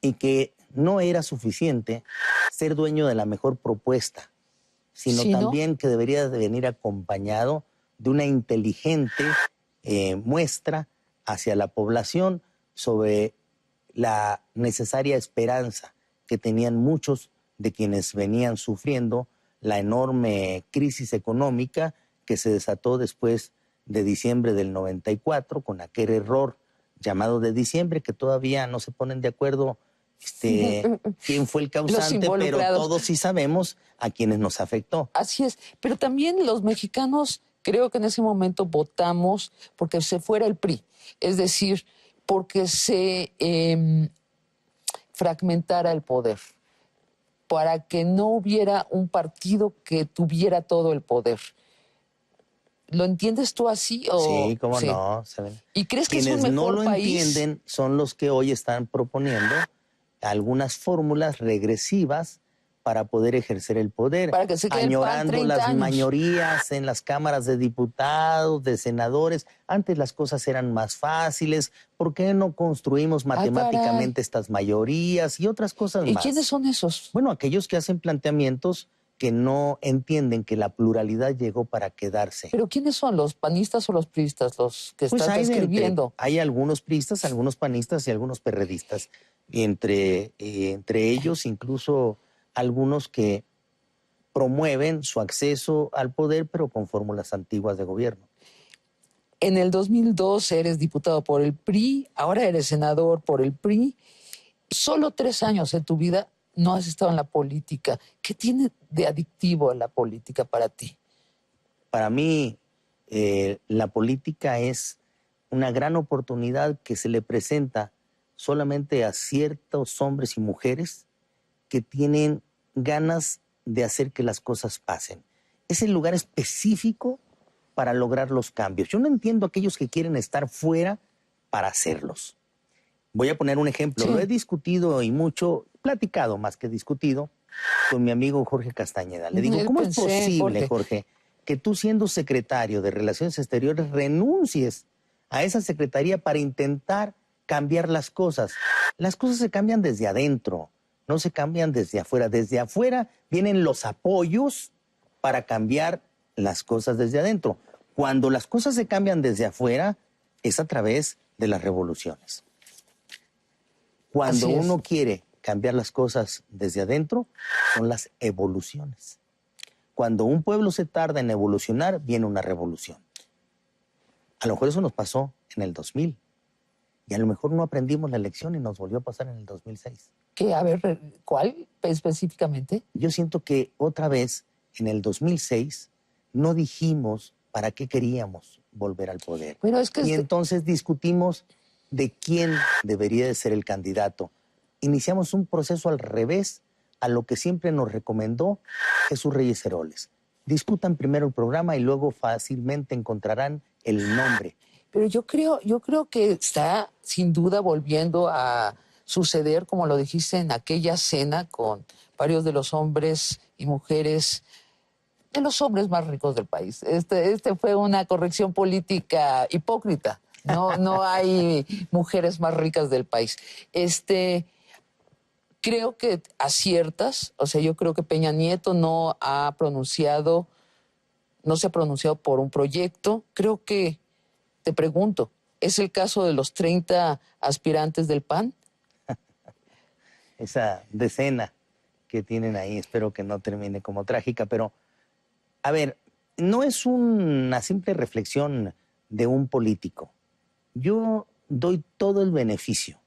y que no era suficiente ser dueño de la mejor propuesta, sino ¿Sí, no? también que debería de venir acompañado de una inteligente muestra hacia la población sobre la necesaria esperanza que tenían muchos de quienes venían sufriendo la enorme crisis económica que se desató después de diciembre del 94, con aquel error llamado de diciembre, que todavía no se ponen de acuerdo quién fue el causante, pero todos sí sabemos a quienes nos afectó. Así es, pero también los mexicanos creo que en ese momento votamos porque se fuera el PRI, es decir, porque se fragmentara el poder, para que no hubiera un partido que tuviera todo el poder. ¿Lo entiendes tú así? Sí, cómo no. ¿Saben? ¿Y crees que quienes es un mejor no lo país? entienden son los que hoy están proponiendo algunas fórmulas regresivas para poder ejercer el poder, para que se quede añorando el PAN 30 las años. mayorías en las cámaras de diputados, de senadores. Antes las cosas eran más fáciles. ¿Por qué no construimos matemáticamente estas mayorías y otras cosas más? ¿Y quiénes son esos? Bueno, aquellos que hacen planteamientos que no entienden que la pluralidad llegó para quedarse. ¿Pero quiénes son, los panistas o los priistas, los que pues están describiendo? Hay algunos priistas, algunos panistas y algunos perredistas. Y entre ellos incluso algunos que promueven su acceso al poder, pero con fórmulas antiguas de gobierno. En el 2002 eres diputado por el PRI, ahora eres senador por el PRI. Solo 3 años en tu vida no has estado en la política. ¿Qué tiene de adictivo a la política para ti? Para mí, la política es una gran oportunidad que se le presenta solamente a ciertos hombres y mujeres que tienen ganas de hacer que las cosas pasen. Es el lugar específico para lograr los cambios. Yo no entiendo a aquellos que quieren estar fuera para hacerlos. Voy a poner un ejemplo. Sí. Lo he discutido y mucho, platicado más que discutido, con mi amigo Jorge Castañeda. Le digo, ¿cómo es posible, Jorge, que tú siendo secretario de Relaciones Exteriores renuncies a esa secretaría para intentar cambiar las cosas? Las cosas se cambian desde adentro, no se cambian desde afuera. Desde afuera vienen los apoyos para cambiar las cosas desde adentro. Cuando las cosas se cambian desde afuera, es a través de las revoluciones. Cuando uno quiere cambiar las cosas desde adentro son las evoluciones. Cuando un pueblo se tarda en evolucionar, viene una revolución. A lo mejor eso nos pasó en el 2000 y a lo mejor no aprendimos la lección y nos volvió a pasar en el 2006. ¿Qué? A ver, ¿cuál específicamente? Yo siento que otra vez en el 2006 no dijimos para qué queríamos volver al poder. Pero es que y entonces discutimos de quién debería de ser el candidato. Iniciamos un proceso al revés a lo que siempre nos recomendó Jesús Reyes Heroles. Discutan primero el programa y luego fácilmente encontrarán el nombre. Pero yo creo que está sin duda volviendo a suceder, como lo dijiste, en aquella cena con varios de los hombres y mujeres, de los hombres más ricos del país. Este fue una corrección política hipócrita. No hay mujeres más ricas del país. Creo que aciertas, o sea, yo creo que Peña Nieto no se ha pronunciado por un proyecto. Creo que, te pregunto, ¿es el caso de los 30 aspirantes del PAN? Esa decena que tienen ahí, espero que no termine como trágica, pero, a ver, no es una simple reflexión de un político. Yo doy todo el beneficio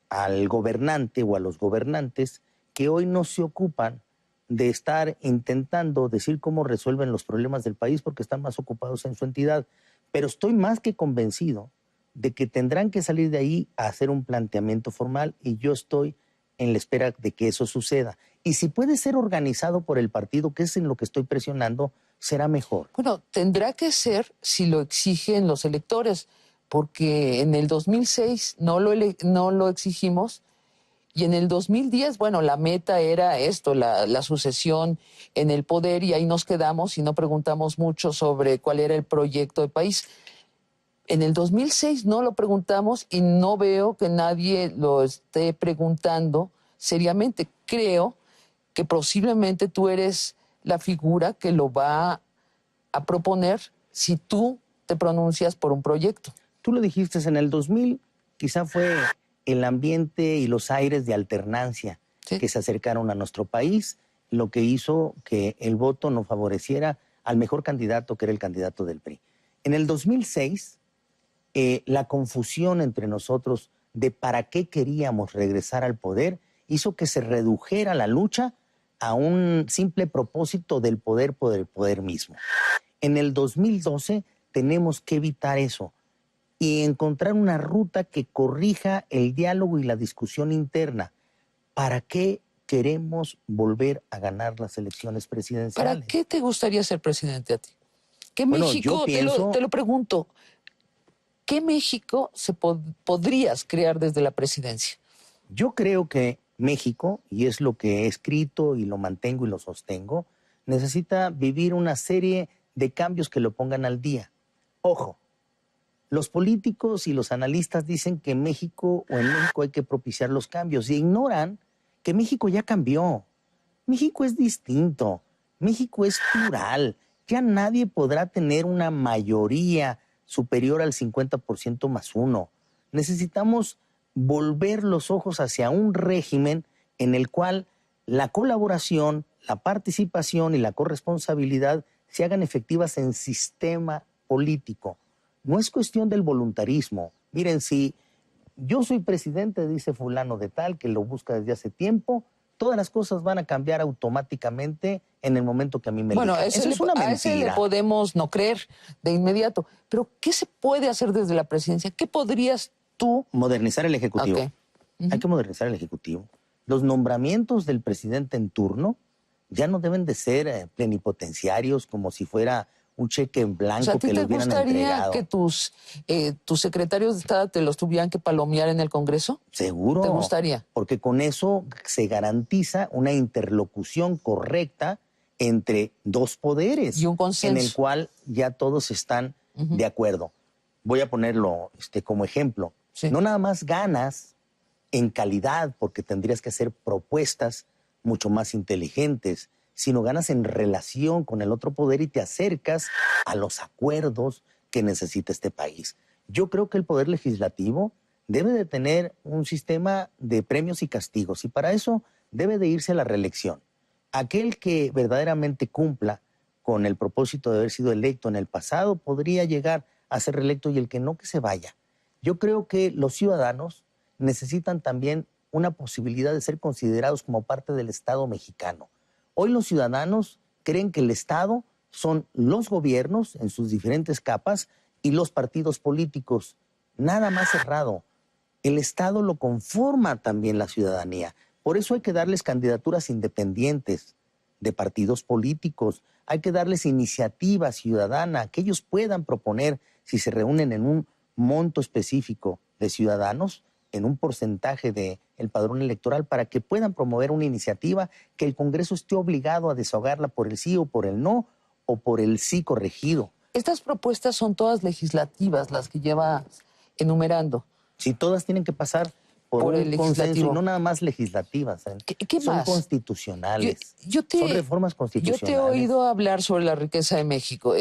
al gobernante o a los gobernantes que hoy no se ocupan de estar intentando decir cómo resuelven los problemas del país porque están más ocupados en su entidad. Pero estoy más que convencido de que tendrán que salir de ahí a hacer un planteamiento formal y yo estoy en la espera de que eso suceda. Y si puede ser organizado por el partido, que es en lo que estoy presionando, será mejor. Bueno, tendrá que ser si lo exigen los electores, porque en el 2006 no lo exigimos y en el 2010, bueno, la meta era esto, la sucesión en el poder y ahí nos quedamos y no preguntamos mucho sobre cuál era el proyecto de país. En el 2006 no lo preguntamos y no veo que nadie lo esté preguntando seriamente. Creo que posiblemente tú eres la figura que lo va a proponer si tú te pronuncias por un proyecto. Tú lo dijiste, en el 2000 quizá fue el ambiente y los aires de alternancia que se acercaron a nuestro país, lo que hizo que el voto no favoreciera al mejor candidato, que era el candidato del PRI. En el 2006, la confusión entre nosotros de para qué queríamos regresar al poder hizo que se redujera la lucha a un simple propósito del poder por el poder mismo. En el 2012 tenemos que evitar eso y encontrar una ruta que corrija el diálogo y la discusión interna. ¿Para qué queremos volver a ganar las elecciones presidenciales? ¿Para qué te gustaría ser presidente a ti? ¿Qué Bueno, México, yo pienso... te lo pregunto, ¿qué México podrías crear desde la presidencia? Yo creo que México, y es lo que he escrito y lo mantengo y lo sostengo, necesita vivir una serie de cambios que lo pongan al día. Ojo, los políticos y los analistas dicen que en México hay que propiciar los cambios y ignoran que México ya cambió. México es distinto, México es plural. Ya nadie podrá tener una mayoría superior al 50% más uno. Necesitamos volver los ojos hacia un régimen en el cual la colaboración, la participación y la corresponsabilidad se hagan efectivas en sistema político. No es cuestión del voluntarismo. Miren, si yo soy presidente, dice fulano de tal, que lo busca desde hace tiempo, todas las cosas van a cambiar automáticamente en el momento que a mí me elijan. Eso es una mentira. A ese le podemos no creer de inmediato. Pero, ¿qué se puede hacer desde la presidencia? ¿Qué podrías tú...? Modernizar el Ejecutivo. Okay. Hay que modernizar el Ejecutivo. Los nombramientos del presidente en turno ya no deben de ser plenipotenciarios como si fuera un cheque en blanco, o sea, que le hubieran entregado. ¿A ti te gustaría que tus secretarios de Estado te los tuvieran que palomear en el Congreso? Seguro. ¿Te gustaría? Porque con eso se garantiza una interlocución correcta entre dos poderes. Y un consenso. En el cual ya todos están de acuerdo. Voy a ponerlo como ejemplo. Sí. No nada más ganas en calidad, porque tendrías que hacer propuestas mucho más inteligentes, sino ganas en relación con el otro poder y te acercas a los acuerdos que necesita este país. Yo creo que el Poder Legislativo debe de tener un sistema de premios y castigos y para eso debe de irse a la reelección. Aquel que verdaderamente cumpla con el propósito de haber sido electo en el pasado podría llegar a ser reelecto y el que no, que se vaya. Yo creo que los ciudadanos necesitan también una posibilidad de ser considerados como parte del Estado mexicano. Hoy los ciudadanos creen que el Estado son los gobiernos en sus diferentes capas y los partidos políticos. Nada más cerrado. El Estado lo conforma también la ciudadanía. Por eso hay que darles candidaturas independientes de partidos políticos. Hay que darles iniciativa ciudadana, que ellos puedan proponer, si se reúnen en un monto específico de ciudadanos, en un porcentaje del padrón electoral, para que puedan promover una iniciativa que el Congreso esté obligado a desahogarla por el sí o por el no, o por el sí corregido. Estas propuestas son todas legislativas, las que lleva enumerando. Sí, todas tienen que pasar por un consenso y no nada más legislativas. ¿Qué son más? Constitucionales. Son reformas constitucionales. Yo te he oído hablar sobre la riqueza de México.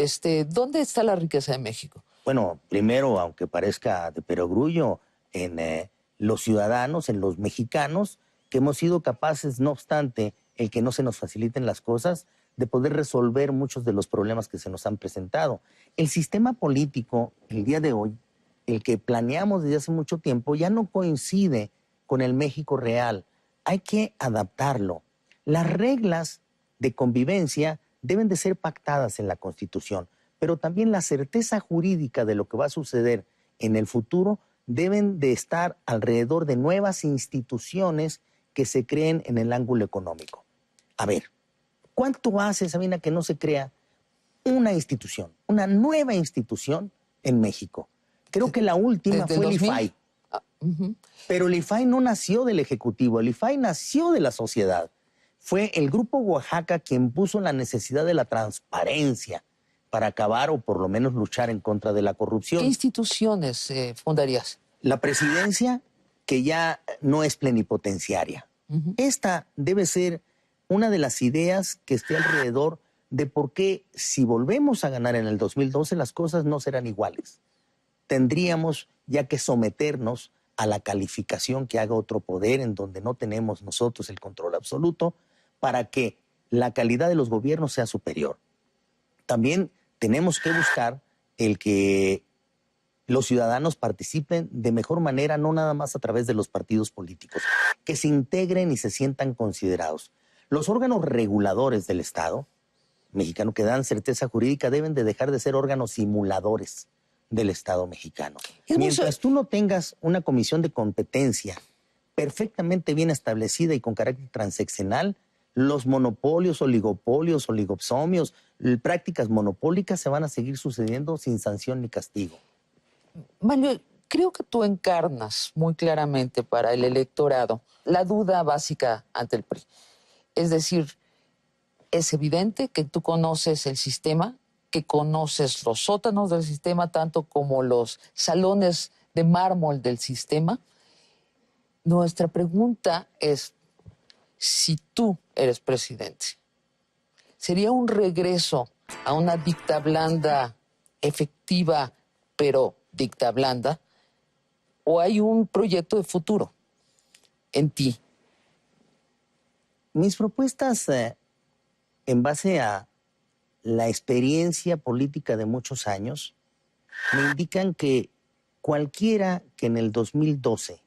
¿Dónde está la riqueza de México? Bueno, primero, aunque parezca de perogrullo, en los ciudadanos, en los mexicanos, que hemos sido capaces, no obstante el que no se nos faciliten las cosas, de poder resolver muchos de los problemas que se nos han presentado. El sistema político, el día de hoy, el que planeamos desde hace mucho tiempo, ya no coincide con el México real. Hay que adaptarlo. Las reglas de convivencia deben de ser pactadas en la Constitución, pero también la certeza jurídica de lo que va a suceder en el futuro deben de estar alrededor de nuevas instituciones que se creen en el ángulo económico. A ver, ¿cuánto hace, Sabina, que no se crea una institución, una nueva institución en México? Creo que la última fue el IFAI. Pero el IFAI no nació del Ejecutivo, el IFAI nació de la sociedad. Fue el Grupo Oaxaca quien puso la necesidad de la transparencia para acabar o por lo menos luchar en contra de la corrupción. ¿Qué instituciones fundarías? La presidencia, que ya no es plenipotenciaria. Esta debe ser una de las ideas que esté alrededor de por qué, si volvemos a ganar en el 2012, las cosas no serán iguales. Tendríamos ya que someternos a la calificación que haga otro poder en donde no tenemos nosotros el control absoluto para que la calidad de los gobiernos sea superior. También tenemos que buscar el que los ciudadanos participen de mejor manera, no nada más a través de los partidos políticos, que se integren y se sientan considerados. Los órganos reguladores del Estado mexicano que dan certeza jurídica deben de dejar de ser órganos simuladores del Estado mexicano. Mientras tú no tengas una comisión de competencia perfectamente bien establecida y con carácter transeccional, los monopolios, oligopolios, oligopsomios, prácticas monopólicas se van a seguir sucediendo sin sanción ni castigo. Manuel, creo que tú encarnas muy claramente para el electorado la duda básica ante el PRI. Es decir, es evidente que tú conoces el sistema, que conoces los sótanos del sistema, tanto como los salones de mármol del sistema. Nuestra pregunta es, si tú eres presidente, ¿sería un regreso a una dicta blanda efectiva, pero dicta blanda? ¿O hay un proyecto de futuro en ti? Mis propuestas, en base a la experiencia política de muchos años, me indican que cualquiera que en el 2012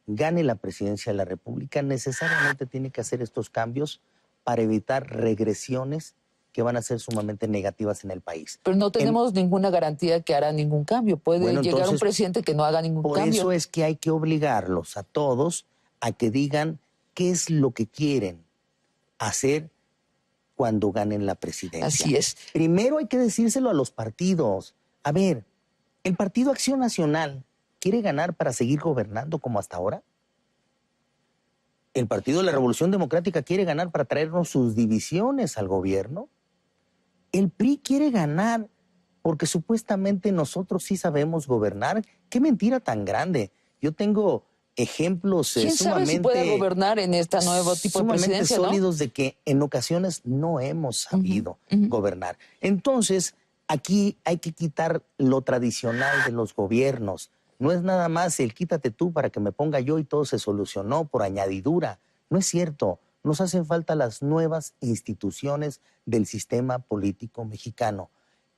gane la presidencia de la República necesariamente tiene que hacer estos cambios para evitar regresiones que van a ser sumamente negativas en el país. Pero no tenemos ninguna garantía que hará ningún cambio. Puede llegar un presidente que no haga ningún cambio. Por eso es que hay que obligarlos a todos a que digan qué es lo que quieren hacer cuando ganen la presidencia. Así es. Primero hay que decírselo a los partidos. A ver, ¿el Partido Acción Nacional quiere ganar para seguir gobernando como hasta ahora? ¿El Partido de la Revolución Democrática quiere ganar para traernos sus divisiones al gobierno? El PRI quiere ganar porque supuestamente nosotros sí sabemos gobernar. ¡Qué mentira tan grande! Yo tengo ejemplos ¿Quién sabe si puede gobernar en este nuevo tipo de presidencia, sólidos, ¿no? de que en ocasiones no hemos sabido gobernar. Entonces, aquí hay que quitar lo tradicional de los gobiernos. No es nada más el quítate tú para que me ponga yo y todo se solucionó por añadidura. No es cierto. Nos hacen falta las nuevas instituciones del sistema político mexicano.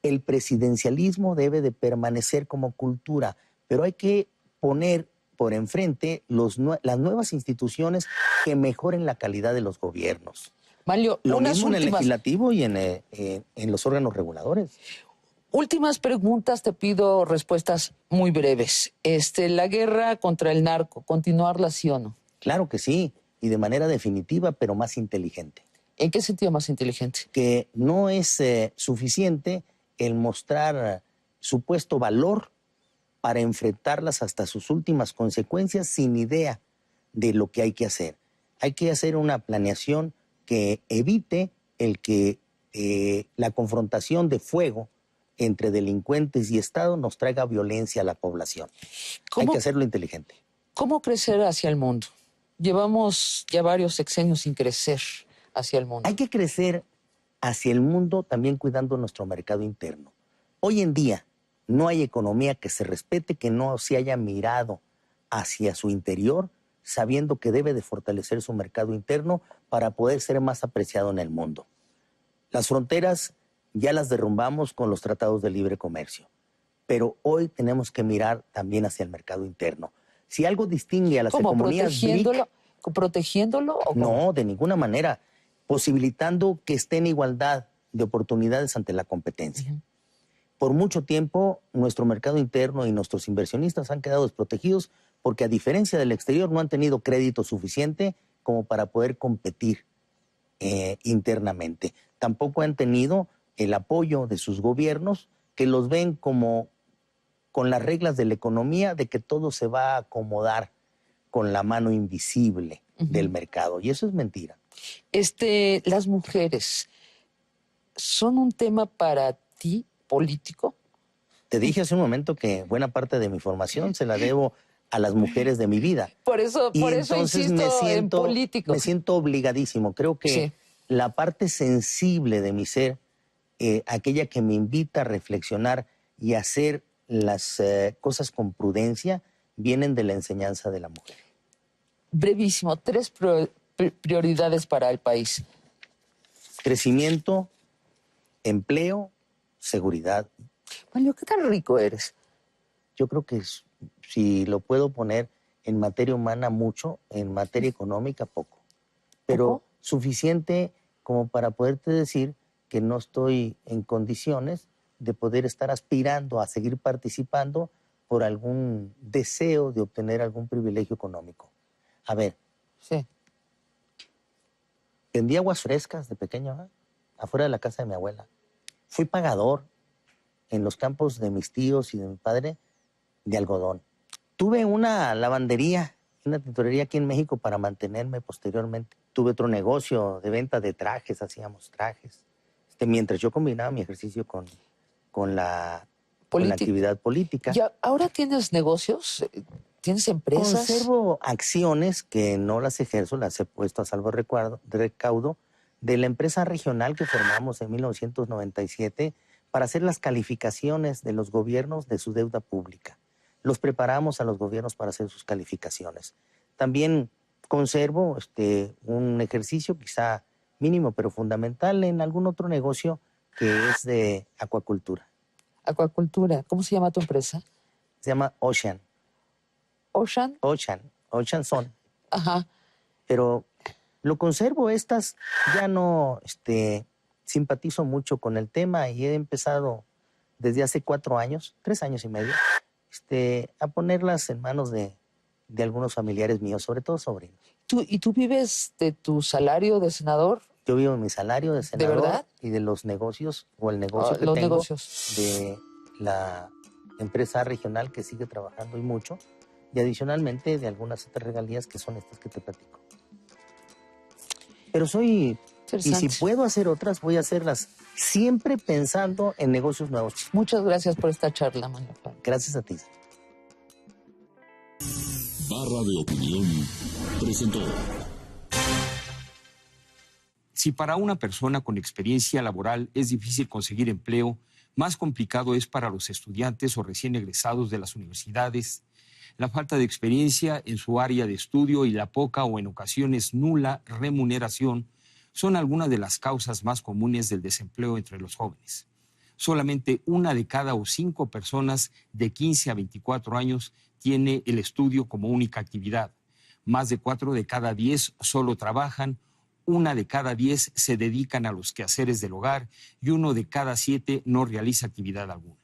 El presidencialismo debe de permanecer como cultura, pero hay que poner por enfrente las nuevas instituciones que mejoren la calidad de los gobiernos. Manlio, Lo unas mismo en el últimas, legislativo y en los órganos reguladores. últimas preguntas, te pido respuestas muy breves. La guerra contra el narco, ¿continuarla sí o no? Claro que sí, y de manera definitiva, pero más inteligente. ¿En qué sentido más inteligente? Que no es suficiente el mostrar supuesto valor para enfrentarlas hasta sus últimas consecuencias sin idea de lo que hay que hacer. Hay que hacer una planeación que evite el que la confrontación de fuego entre delincuentes y Estado nos traiga violencia a la población. Hay que hacerlo inteligente. ¿Cómo crecer hacia el mundo? Llevamos ya varios sexenios sin crecer hacia el mundo. Hay que crecer hacia el mundo también cuidando nuestro mercado interno. Hoy en día no hay economía que se respete que no se haya mirado hacia su interior, sabiendo que debe de fortalecer su mercado interno para poder ser más apreciado en el mundo. Las fronteras ya las derrumbamos con los tratados de libre comercio, pero hoy tenemos que mirar también hacia el mercado interno. Si algo distingue a las economías BRIC, ¿Protegiéndolo o cómo? no, de ninguna manera, posibilitando que esté en igualdad de oportunidades ante la competencia. Uh-huh. Por mucho tiempo, nuestro mercado interno y nuestros inversionistas han quedado desprotegidos porque, a diferencia del exterior, no han tenido crédito suficiente como para poder competir internamente. Tampoco han tenido el apoyo de sus gobiernos, que los ven como con las reglas de la economía, de que todo se va a acomodar con la mano invisible del mercado. Y eso es mentira. Las mujeres, ¿son un tema para ti político? Te dije hace un momento que buena parte de mi formación se la debo a las mujeres de mi vida. Por eso insisto en político. Me siento obligadísimo. Creo que sí, la parte sensible de mi ser, aquella que me invita a reflexionar y a hacer las cosas con prudencia, vienen de la enseñanza de la mujer. Brevísimo, 3 prioridades para el país. Crecimiento, empleo, seguridad. Manlio, ¿qué tan rico eres? Yo creo que si lo puedo poner en materia humana mucho, en materia económica poco. Pero ¿Poco? Suficiente como para poderte decir que no estoy en condiciones de poder estar aspirando a seguir participando por algún deseo de obtener algún privilegio económico. A ver, sí, vendí aguas frescas de pequeño, afuera de la casa de mi abuela. Fui pagador en los campos de mis tíos y de mi padre de algodón. Tuve una lavandería, una tintorería aquí en México para mantenerme posteriormente. Tuve otro negocio de venta de trajes, hacíamos trajes. Mientras yo combinaba mi ejercicio con la actividad política. ¿Y ahora tienes negocios? ¿Tienes empresas? Conservo acciones que no las ejerzo, las he puesto a salvo de recaudo de la empresa regional que formamos en 1997 para hacer las calificaciones de los gobiernos de su deuda pública. Los preparamos a los gobiernos para hacer sus calificaciones. También conservo un ejercicio quizá mínimo pero fundamental en algún otro negocio que es de acuacultura. Acuacultura. ¿Cómo se llama tu empresa? Se llama Ocean. ¿Ocean? Ocean Sun. Ajá. Pero lo conservo, ya no simpatizo mucho con el tema y he empezado desde hace 4 años, 3 años y medio, a ponerlas en manos de algunos familiares míos, sobre todo sobrinos. ¿Y tú vives de tu salario de senador? Yo vivo en mi salario de senador. ¿De verdad? Y de los negocios, o el negocio que los tengo negocios. de la empresa regional que sigue trabajando y mucho, y adicionalmente de algunas otras regalías que son estas que te platico. Pero y si puedo hacer otras, voy a hacerlas siempre pensando en negocios nuevos. Muchas gracias por esta charla, Manlio. Gracias a ti. Barra de Opinión presentó. Si para una persona con experiencia laboral es difícil conseguir empleo, más complicado es para los estudiantes o recién egresados de las universidades La falta de experiencia en su área de estudio y la poca o en ocasiones nula remuneración son algunas de las causas más comunes del desempleo entre los jóvenes. Solamente 1 de cada 5 personas de 15 a 24 años tiene el estudio como única actividad. Más de 4 de cada 10 solo trabajan, 1 de cada 10 se dedican a los quehaceres del hogar y 1 de cada 7 no realiza actividad alguna.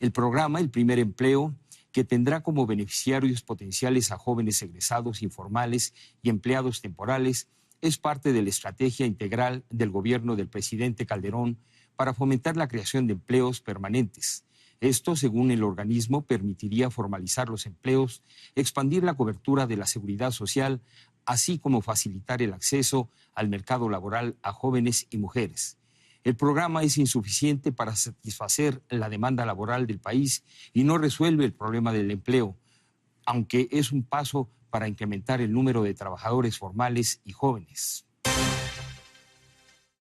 El programa El Primer Empleo, que tendrá como beneficiarios potenciales a jóvenes egresados informales y empleados temporales, es parte de la estrategia integral del gobierno del presidente Calderón para fomentar la creación de empleos permanentes. Esto, según el organismo, permitiría formalizar los empleos, expandir la cobertura de la seguridad social, así como facilitar el acceso al mercado laboral a jóvenes y mujeres. El programa es insuficiente para satisfacer la demanda laboral del país y no resuelve el problema del empleo, aunque es un paso para incrementar el número de trabajadores formales y jóvenes.